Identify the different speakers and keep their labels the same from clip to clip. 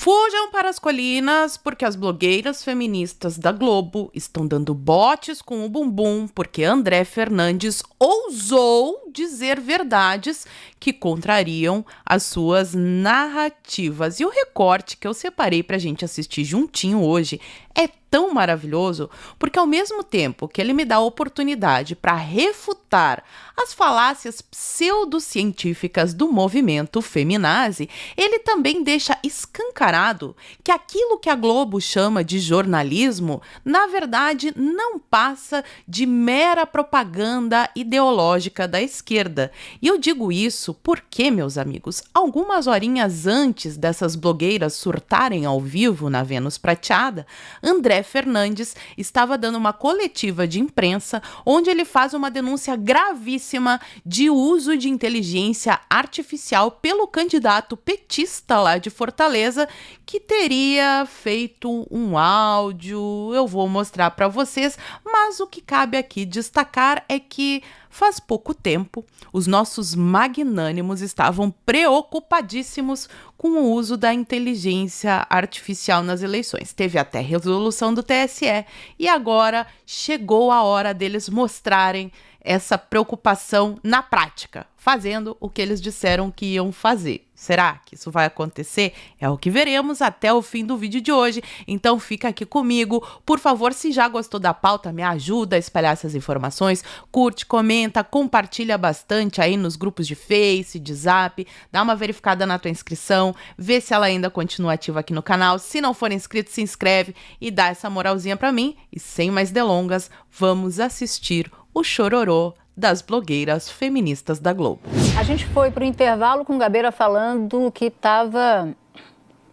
Speaker 1: Fujam para as colinas, porque as blogueiras feministas da Globo estão dando botes com o bumbum, porque André Fernandes ousou dizer verdades que contrariam as suas narrativas. E o recorte que eu separei para a gente assistir juntinho hoje é tão maravilhoso, porque ao mesmo tempo que ele me dá a oportunidade para refutar as falácias pseudocientíficas do movimento feminazi, ele também deixa escancarado que aquilo que a Globo chama de jornalismo, na verdade, não passa de mera propaganda ideológica da esquerda. E eu digo isso porque, meus amigos, algumas horinhas antes dessas blogueiras surtarem ao vivo na Vênus Prateada, André Fernandes estava dando uma coletiva de imprensa onde ele faz uma denúncia gravíssima de uso de inteligência artificial pelo candidato petista lá de Fortaleza, que teria feito um áudio, eu vou mostrar para vocês, mas o que cabe aqui destacar é que faz pouco tempo, os nossos magnânimos estavam preocupadíssimos com o uso da inteligência artificial nas eleições. Teve até resolução do TSE e agora chegou a hora deles mostrarem essa preocupação na prática, fazendo o que eles disseram que iam fazer. Será que isso vai acontecer? É o que veremos até o fim do vídeo de hoje. Então fica aqui comigo. Por favor, se já gostou da pauta, me ajuda a espalhar essas informações. Curte, comenta, compartilha bastante aí nos grupos de Face, de Zap. Dá uma verificada na tua inscrição, vê se ela ainda continua ativa aqui no canal. Se não for inscrito, se inscreve e dá essa moralzinha pra mim. E sem mais delongas, vamos assistir o chororô das blogueiras feministas da Globo.
Speaker 2: A gente foi para o intervalo com Gabeira falando que estava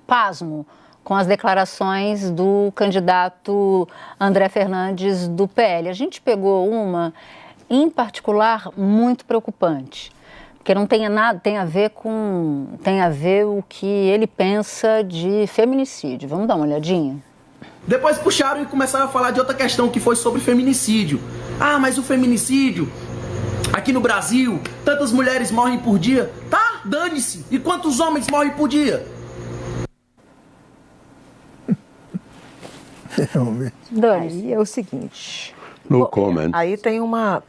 Speaker 2: pasmo com as declarações do candidato André Fernandes do PL. A gente pegou uma, em particular, muito preocupante, porque não tem nada, tem a ver o que ele pensa de feminicídio. Vamos dar uma olhadinha?
Speaker 3: Depois puxaram e começaram a falar de outra questão que foi sobre feminicídio. Ah, mas o feminicídio, aqui no Brasil, tantas mulheres morrem por dia. Tá, dane-se. E quantos homens morrem por dia?
Speaker 4: Aí é o seguinte.
Speaker 5: No comment.
Speaker 4: Aí tem uma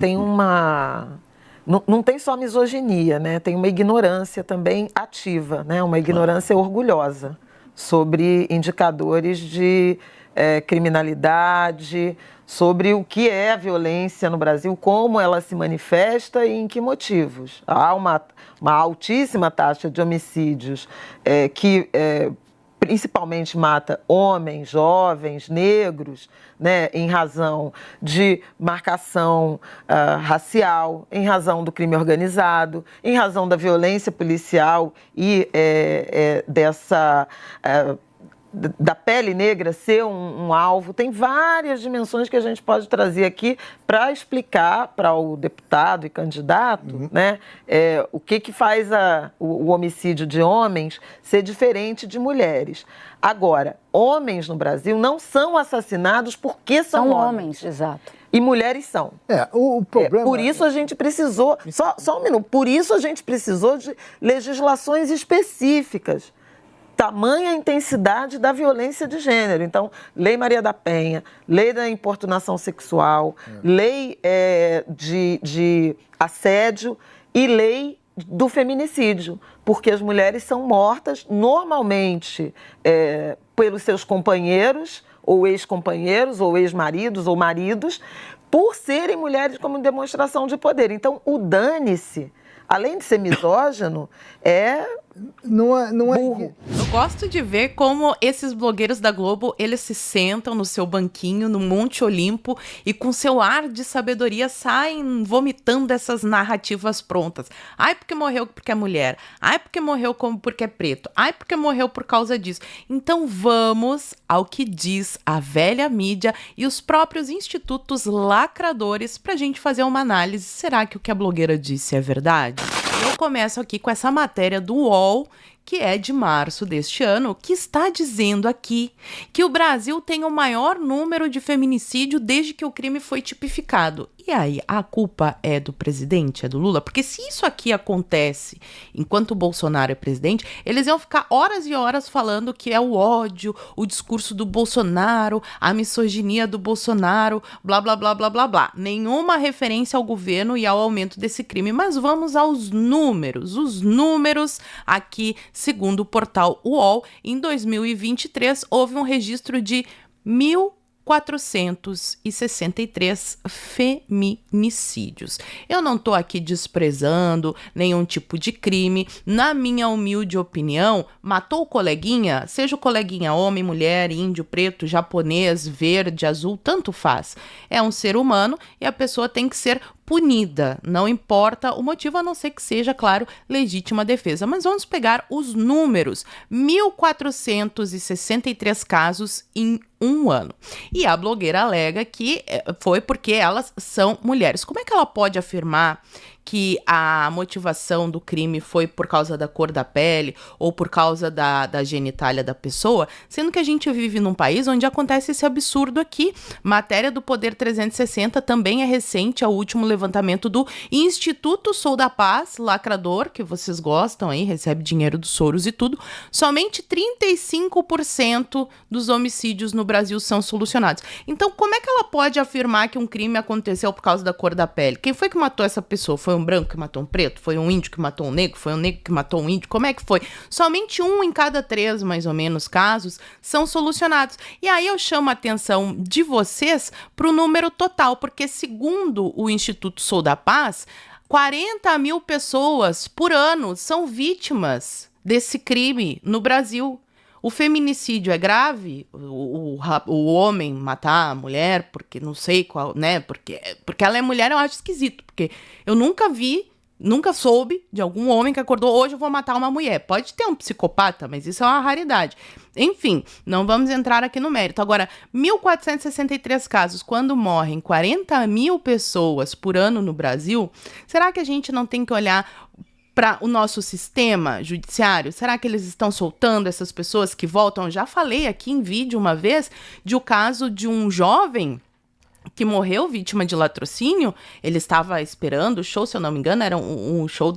Speaker 4: não tem só misoginia, né? Tem uma ignorância também ativa, né? Uma ignorância orgulhosa sobre indicadores de criminalidade, sobre o que é a violência no Brasil, como ela se manifesta e em que motivos. Há uma altíssima taxa de homicídios que principalmente mata homens, jovens, negros, né, em razão de marcação racial, em razão do crime organizado, em razão da violência policial e da pele negra ser um alvo. Tem várias dimensões que a gente pode trazer aqui para explicar para o deputado e candidato, né, o que faz o homicídio de homens ser diferente de mulheres. Agora, homens no Brasil não são assassinados porque são homens.
Speaker 2: Exato.
Speaker 4: E mulheres são.
Speaker 5: O problema...
Speaker 4: Por isso a gente precisou... Só um minuto. Por isso a gente precisou de legislações específicas. Tamanha intensidade da violência de gênero. Então, Lei Maria da Penha, Lei da Importunação Sexual, Lei de assédio e Lei do feminicídio, porque as mulheres são mortas normalmente pelos seus companheiros, ou ex-companheiros, ou ex-maridos, ou maridos, por serem mulheres como demonstração de poder. Então, o dane-se, além de ser misógino,
Speaker 5: Não é
Speaker 4: burro.
Speaker 1: Eu gosto de ver como esses blogueiros da Globo, eles se sentam no seu banquinho, no Monte Olimpo, e com seu ar de sabedoria saem vomitando essas narrativas prontas. Ai, porque morreu porque é mulher. Ai, porque morreu porque é preto. Ai, porque morreu por causa disso. Então vamos ao que diz a velha mídia e os próprios institutos lacradores pra gente fazer uma análise. Será que o que a blogueira disse é verdade? Eu começo aqui com essa matéria do UOL, que é de março deste ano, que está dizendo aqui que o Brasil tem o maior número de feminicídio desde que o crime foi tipificado. E aí, a culpa é do presidente, é do Lula? Porque se isso aqui acontece enquanto o Bolsonaro é presidente, eles iam ficar horas e horas falando que é o ódio, o discurso do Bolsonaro, a misoginia do Bolsonaro, blá, blá, blá, blá, blá, blá. Nenhuma referência ao governo e ao aumento desse crime. Mas vamos aos números. Os números aqui, segundo o portal UOL, em 2023 houve um registro de 1.463 feminicídios. Eu não estou aqui desprezando nenhum tipo de crime. Na minha humilde opinião, matou o coleguinha, seja o coleguinha homem, mulher, índio, preto, japonês, verde, azul, tanto faz. É um ser humano e a pessoa tem que ser punida, não importa o motivo, a não ser que seja, claro, legítima defesa. Mas vamos pegar os números: 1.463 casos em um ano. E a blogueira alega que foi porque elas são mulheres. Como é que ela pode afirmar que a motivação do crime foi por causa da cor da pele ou por causa da genitália da pessoa, sendo que a gente vive num país onde acontece esse absurdo aqui? Matéria do Poder 360 também é recente, é o último levantamento do Instituto Sou da Paz, lacrador, que vocês gostam aí, recebe dinheiro dos Soros e tudo. Somente 35% dos homicídios no Brasil são solucionados. Então, como é que ela pode afirmar que um crime aconteceu por causa da cor da pele? Quem foi que matou essa pessoa? Foi um branco que matou um preto? Foi um índio que matou um negro? Foi um negro que matou um índio? Como é que foi? Somente 1 em cada 3, mais ou menos, casos são solucionados. E aí eu chamo a atenção de vocês para o número total, porque segundo o Instituto Sou da Paz, 40 mil pessoas por ano são vítimas desse crime no Brasil. O feminicídio é grave? O homem matar a mulher porque não sei qual, né? Porque ela é mulher, eu acho esquisito. Porque eu nunca soube de algum homem que acordou, hoje eu vou matar uma mulher. Pode ter um psicopata, mas isso é uma raridade. Enfim, não vamos entrar aqui no mérito. Agora, 1.463 casos, quando morrem 40 mil pessoas por ano no Brasil, será que a gente não tem que olhar para o nosso sistema judiciário? Será que eles estão soltando essas pessoas que voltam? Já falei aqui em vídeo uma vez de o caso de um jovem que morreu vítima de latrocínio. Ele estava esperando o show, se eu não me engano, era um show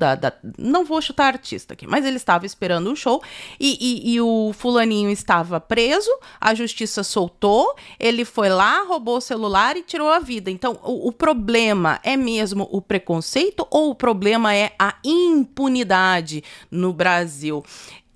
Speaker 1: não vou chutar artista aqui, mas ele estava esperando o show e o fulaninho estava preso, a justiça soltou, ele foi lá, roubou o celular e tirou a vida. Então, o problema é mesmo o preconceito ou o problema é a impunidade no Brasil?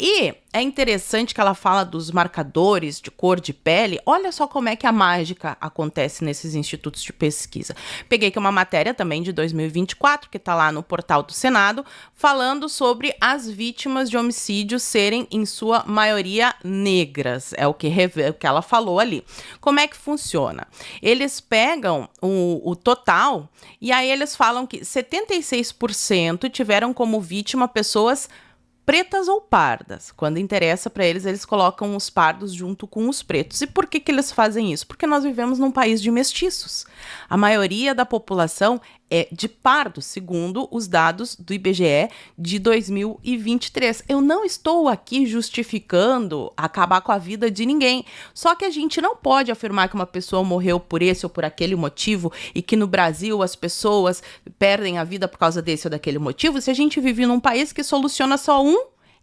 Speaker 1: E é interessante que ela fala dos marcadores de cor de pele. Olha só como é que a mágica acontece nesses institutos de pesquisa. Peguei aqui uma matéria também de 2024, que está lá no portal do Senado, falando sobre as vítimas de homicídio serem, em sua maioria, negras. É o que ela falou ali. Como é que funciona? Eles pegam o total e aí eles falam que 76% tiveram como vítima pessoas pretas ou pardas. Quando interessa para eles, eles colocam os pardos junto com os pretos. E por que eles fazem isso? Porque nós vivemos num país de mestiços. A maioria da população é de pardos, segundo os dados do IBGE de 2023. Eu não estou aqui justificando acabar com a vida de ninguém. Só que a gente não pode afirmar que uma pessoa morreu por esse ou por aquele motivo e que no Brasil as pessoas perdem a vida por causa desse ou daquele motivo, se a gente vive num país que soluciona só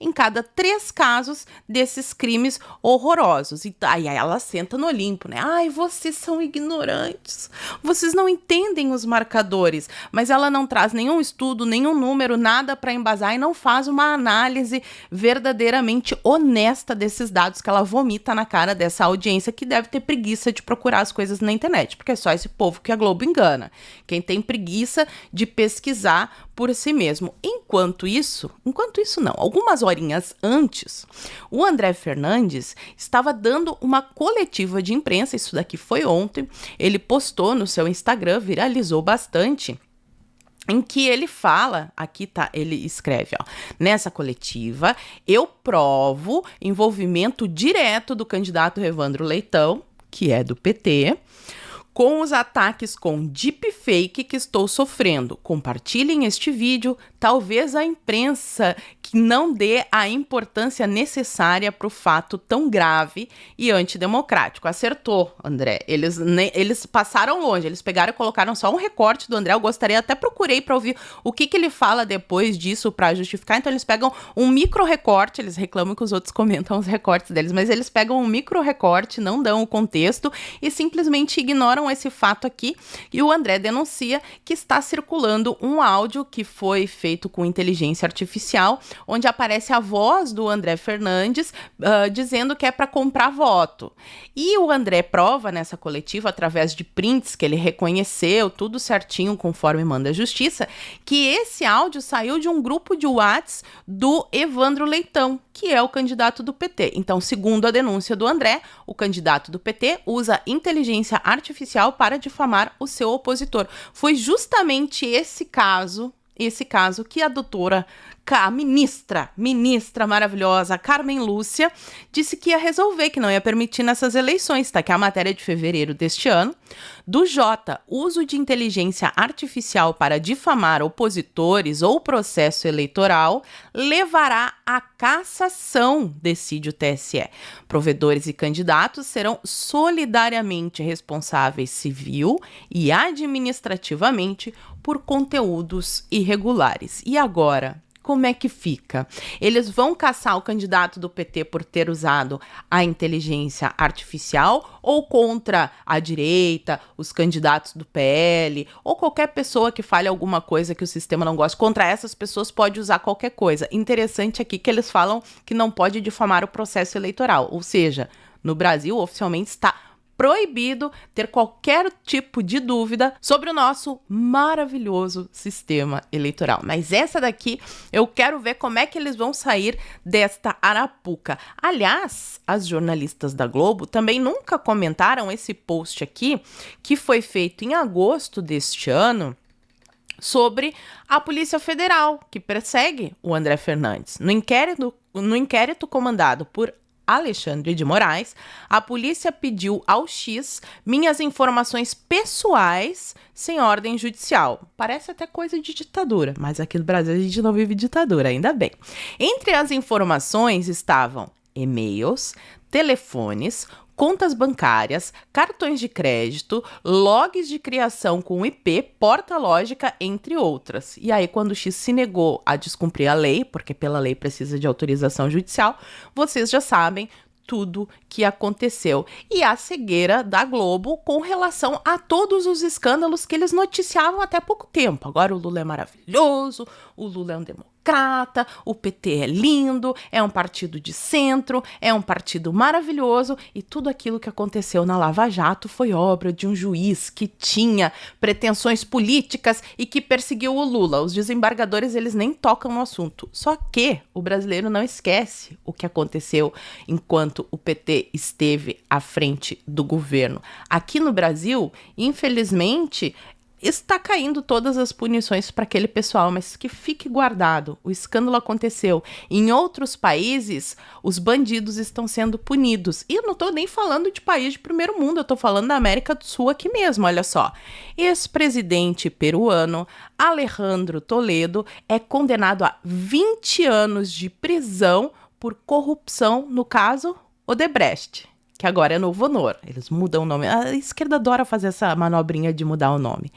Speaker 1: em cada 3 casos desses crimes horrorosos. E aí ela senta no Olimpo, né? Ai, vocês são ignorantes, vocês não entendem os marcadores. Mas ela não traz nenhum estudo, nenhum número, nada para embasar e não faz uma análise verdadeiramente honesta desses dados que ela vomita na cara dessa audiência que deve ter preguiça de procurar as coisas na internet, porque é só esse povo que a Globo engana. Quem tem preguiça de pesquisar por si mesmo. Enquanto isso não, algumas horinhas antes, o André Fernandes estava dando uma coletiva de imprensa, isso daqui foi ontem, ele postou no seu Instagram, viralizou bastante, em que ele fala, aqui tá, ele escreve, ó, nessa coletiva, eu provo envolvimento direto do candidato Evandro Leitão, que é do PT, com os ataques com deepfake que estou sofrendo. Compartilhem este vídeo, talvez a imprensa que não dê a importância necessária para o fato tão grave e antidemocrático. Acertou, André. Eles passaram longe, eles pegaram e colocaram só um recorte do André. Eu gostaria, até procurei para ouvir o que ele fala depois disso para justificar. Então eles pegam um micro recorte, eles reclamam que os outros comentam os recortes deles, mas eles pegam um micro recorte, não dão o contexto e simplesmente ignoram esse fato aqui. E o André denuncia que está circulando um áudio que foi feito com inteligência artificial, onde aparece a voz do André Fernandes dizendo que é para comprar voto. E o André prova nessa coletiva, através de prints que ele reconheceu, tudo certinho conforme manda a justiça, que esse áudio saiu de um grupo de WhatsApp do Evandro Leitão, que é o candidato do PT. Então, segundo a denúncia do André, o candidato do PT usa inteligência artificial para difamar o seu opositor. Foi justamente esse caso que a doutora, a ministra maravilhosa, Carmen Lúcia, disse que ia resolver, que não ia permitir nessas eleições, tá? Que é a matéria de fevereiro deste ano. Do Jota, uso de inteligência artificial para difamar opositores ou processo eleitoral levará à cassação, decide o TSE. Provedores e candidatos serão solidariamente responsáveis civil e administrativamente por conteúdos irregulares. E agora? Como é que fica? Eles vão caçar o candidato do PT por ter usado a inteligência artificial ou contra a direita, os candidatos do PL ou qualquer pessoa que fale alguma coisa que o sistema não gosta? Contra essas pessoas pode usar qualquer coisa. Interessante aqui que eles falam que não pode difamar o processo eleitoral, ou seja, no Brasil oficialmente está proibido ter qualquer tipo de dúvida sobre o nosso maravilhoso sistema eleitoral. Mas essa daqui, eu quero ver como é que eles vão sair desta arapuca. Aliás, as jornalistas da Globo também nunca comentaram esse post aqui, que foi feito em agosto deste ano, sobre a Polícia Federal, que persegue o André Fernandes. No inquérito comandado por Alexandre de Moraes, a polícia pediu ao X minhas informações pessoais sem ordem judicial. Parece até coisa de ditadura, mas aqui no Brasil a gente não vive ditadura, ainda bem. Entre as informações estavam e-mails, telefones, contas bancárias, cartões de crédito, logs de criação com IP, porta lógica, entre outras. E aí, quando o X se negou a descumprir a lei, porque pela lei precisa de autorização judicial, vocês já sabem tudo que aconteceu. E a cegueira da Globo com relação a todos os escândalos que eles noticiavam até pouco tempo. Agora o Lula é maravilhoso, o Lula é um democrata, o PT é lindo, é um partido de centro, é um partido maravilhoso, e tudo aquilo que aconteceu na Lava Jato foi obra de um juiz que tinha pretensões políticas e que perseguiu o Lula. Os desembargadores, eles nem tocam no assunto. Só que o brasileiro não esquece o que aconteceu enquanto o PT esteve à frente do governo. Aqui no Brasil, infelizmente, está caindo todas as punições para aquele pessoal, mas que fique guardado. O escândalo aconteceu. Em outros países, os bandidos estão sendo punidos. E eu não estou nem falando de país de primeiro mundo, eu estou falando da América do Sul aqui mesmo, olha só. Ex-presidente peruano Alejandro Toledo é condenado a 20 anos de prisão por corrupção, no caso Odebrecht, que agora é Novo Honor. Eles mudam o nome. A esquerda adora fazer essa manobrinha de mudar o nome.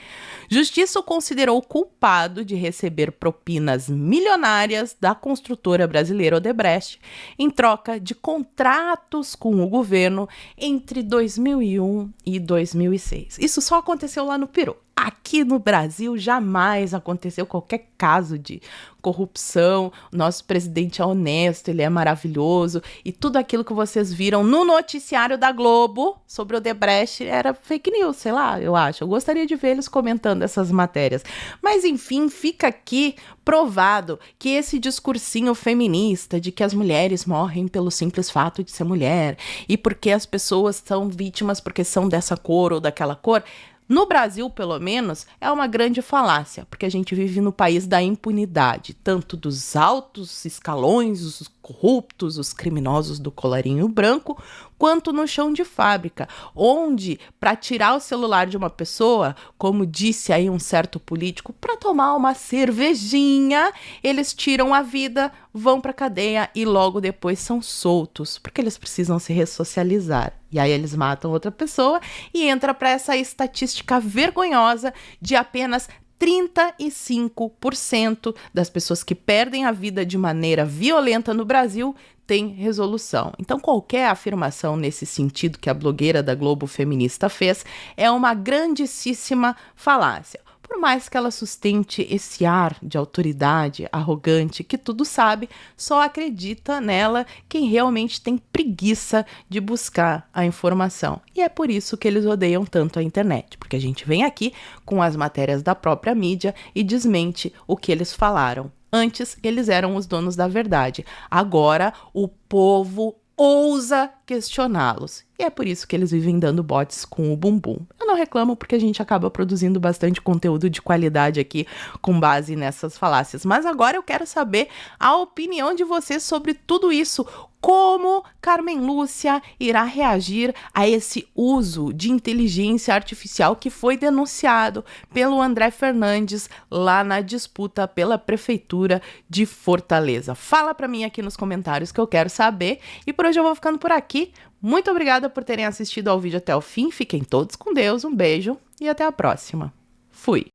Speaker 1: Justiça o considerou culpado de receber propinas milionárias da construtora brasileira Odebrecht em troca de contratos com o governo entre 2001 e 2006. Isso só aconteceu lá no Peru. Aqui no Brasil jamais aconteceu qualquer caso de corrupção. Nosso presidente é honesto, ele é maravilhoso, e tudo aquilo que vocês viram no noticiário da Globo sobre o Odebrecht era fake news, sei lá, eu acho. Eu gostaria de ver eles comentando essas matérias. Mas enfim, fica aqui provado que esse discursinho feminista de que as mulheres morrem pelo simples fato de ser mulher e porque as pessoas são vítimas porque são dessa cor ou daquela cor, no Brasil, pelo menos, é uma grande falácia, porque a gente vive no país da impunidade, tanto dos altos escalões, os corruptos, os criminosos do colarinho branco, quanto no chão de fábrica, onde, para tirar o celular de uma pessoa, como disse aí um certo político, para tomar uma cervejinha, eles tiram a vida, vão para cadeia e logo depois são soltos, porque eles precisam se ressocializar. E aí eles matam outra pessoa e entra para essa estatística vergonhosa de apenas 35% das pessoas que perdem a vida de maneira violenta no Brasil têm resolução. Então, qualquer afirmação nesse sentido que a blogueira da Globo feminista fez é uma grandíssima falácia. Por mais que ela sustente esse ar de autoridade arrogante que tudo sabe, só acredita nela quem realmente tem preguiça de buscar a informação. E é por isso que eles odeiam tanto a internet, porque a gente vem aqui com as matérias da própria mídia e desmente o que eles falaram. Antes, eles eram os donos da verdade. Agora, o povo ousa questioná-los. E é por isso que eles vivem dando botes com o bumbum. Eu não reclamo porque a gente acaba produzindo bastante conteúdo de qualidade aqui com base nessas falácias. Mas agora eu quero saber a opinião de vocês sobre tudo isso. Como Carmen Lúcia irá reagir a esse uso de inteligência artificial que foi denunciado pelo André Fernandes lá na disputa pela Prefeitura de Fortaleza? Fala pra mim aqui nos comentários que eu quero saber. E por hoje eu vou ficando por aqui. Muito obrigada por terem assistido ao vídeo até o fim. Fiquem todos com Deus, um beijo e até a próxima. Fui!